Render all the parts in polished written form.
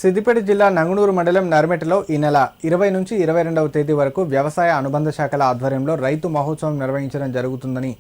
సిద్దిపేట జిల్లా నంగునూరు మండలం నర్మెటలో ఈ నెల 20 నుంచి 22వ తేదీ వరకు వ్యవసాయ అనుబంధ శాఖల ఆధ్వర్యంలో రైతు మహోత్సవం నిర్వహించడం జరుగుతుందని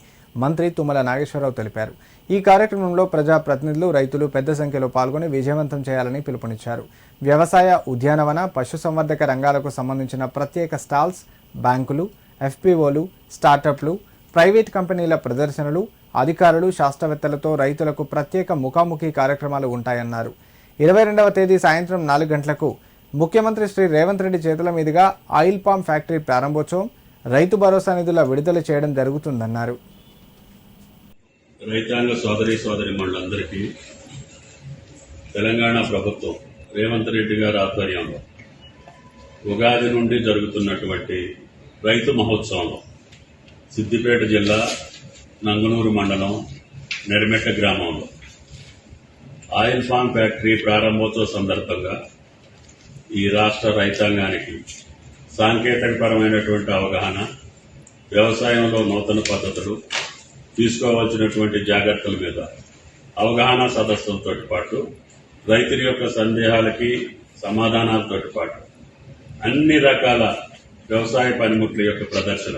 మంత్రి తుమ్మల నాగేశ్వరరావు తెలిపారు. ఈ కార్యక్రమంలో ప్రజాప్రతినిధులు, రైతులు పెద్ద సంఖ్యలో పాల్గొని విజయవంతం చేయాలని పిలుపునిచ్చారు. వ్యవసాయ, ఉద్యానవన, పశుసంవర్ధక రంగాలకు సంబంధించిన ప్రత్యేక స్టాల్స్, బ్యాంకులు, ఎఫ్పిఓలు, స్టార్టప్లు, ప్రైవేట్ కంపెనీల ప్రదర్శనలు, అధికారులు, శాస్త్రవేత్తలతో రైతులకు ప్రత్యేక ముఖాముఖి కార్యక్రమాలు ఉంటాయన్నారు. 22వ తేదీ సాయంత్రం 4 గంటలకు ముఖ్యమంత్రి శ్రీ రేవంత్ రెడ్డి చేతుల మీదుగా ఆయిల్ పామ్ ఫ్యాక్టరీ ప్రారంభోత్సవం, రైతు భరోసా నిధుల విడుదల చేయడం జరుగుతుందన్నారు. రైతాంగ సోదరీమణులందరికీ తెలంగాణ ప్రభుత్వం రేవంత్ రెడ్డి గారి ఆధ్వర్యంలో ఉగాది నుండి జరుగుతున్నటువంటి రైతు మహోత్సవంలో సిద్దిపేట జిల్లా నంగునూరు మండలం నెరమెట్ట గ్రామంలో ఆయిల్ ఫామ్ ఫ్యాక్టరీ ప్రారంభోత్సవ సందర్భంగా ఈ రాష్ట్ర రైతాంగానికి సాంకేతికపరమైనటువంటి అవగాహన, వ్యవసాయంలో నూతన పద్ధతులు, తీసుకోవాల్సినటువంటి జాగ్రత్తల మీద అవగాహన సదస్సులతో పాటు రైతుల యొక్క సందేహాలకి సమాధానాలతో పాటు అన్ని రకాల వ్యవసాయ పనిముట్ల యొక్క ప్రదర్శన,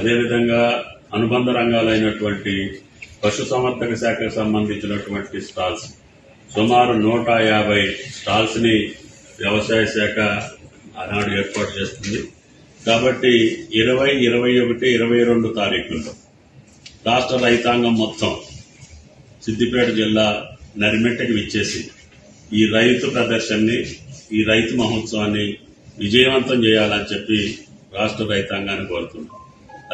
అదేవిధంగా అనుబంధ రంగాలైనటువంటి పశుసంవర్ధక శాఖకు సంబంధించినటువంటి స్టాల్స్, సుమారు 150 స్టాల్స్ ని వ్యవసాయ శాఖ ఆనాడు ఏర్పాటు చేస్తుంది. కాబట్టి 20, 21, 22 తారీఖుల్లో రాష్ట్ర రైతాంగం మొత్తం సిద్దిపేట జిల్లా నరిమెట్టకి విచ్చేసి ఈ రైతు ప్రదర్శనని, ఈ రైతు మహోత్సవాన్ని విజయవంతం చేయాలని చెప్పి రాష్ట్ర రైతాంగాన్ని కోరుతున్నాం.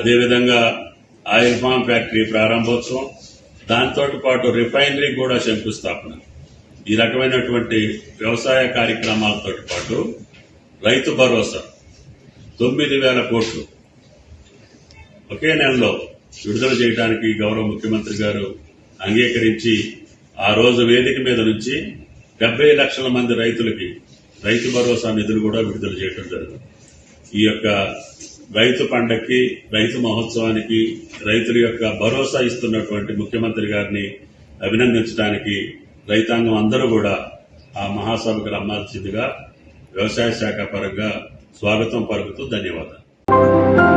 అదేవిధంగా ఆయిల్ ఫామ్ ఫ్యాక్టరీ ప్రారంభోత్సవం, దాంతో పాటు రిఫైనరీ కూడా శంకుస్థాపన, ఈ రకమైనటువంటి వ్యవసాయ కార్యక్రమాలతో పాటు రైతు భరోసా 9,000 కోట్లు ఒకే నెలలో విడుదల చేయడానికి గౌరవ ముఖ్యమంత్రి గారు అంగీకరించి ఆ రోజు వేదిక మీద నుంచి 70 లక్షల మంది రైతులకి రైతు భరోసా నిధులు కూడా విడుదల చేయడం జరిగింది. ఈ యొక్క రైతు పండక్కి, రైతు మహోత్సవానికి రైతుల యొక్క భరోసా ఇస్తున్నటువంటి ముఖ్యమంత్రి గారిని అభినందించడానికి రైతాంగం అందరూ కూడా ఆ మహాసభకు రమ్మాల్సిందిగా వ్యవసాయ శాఖ పరంగా స్వాగతం పలుకుతూ ధన్యవాదాలు.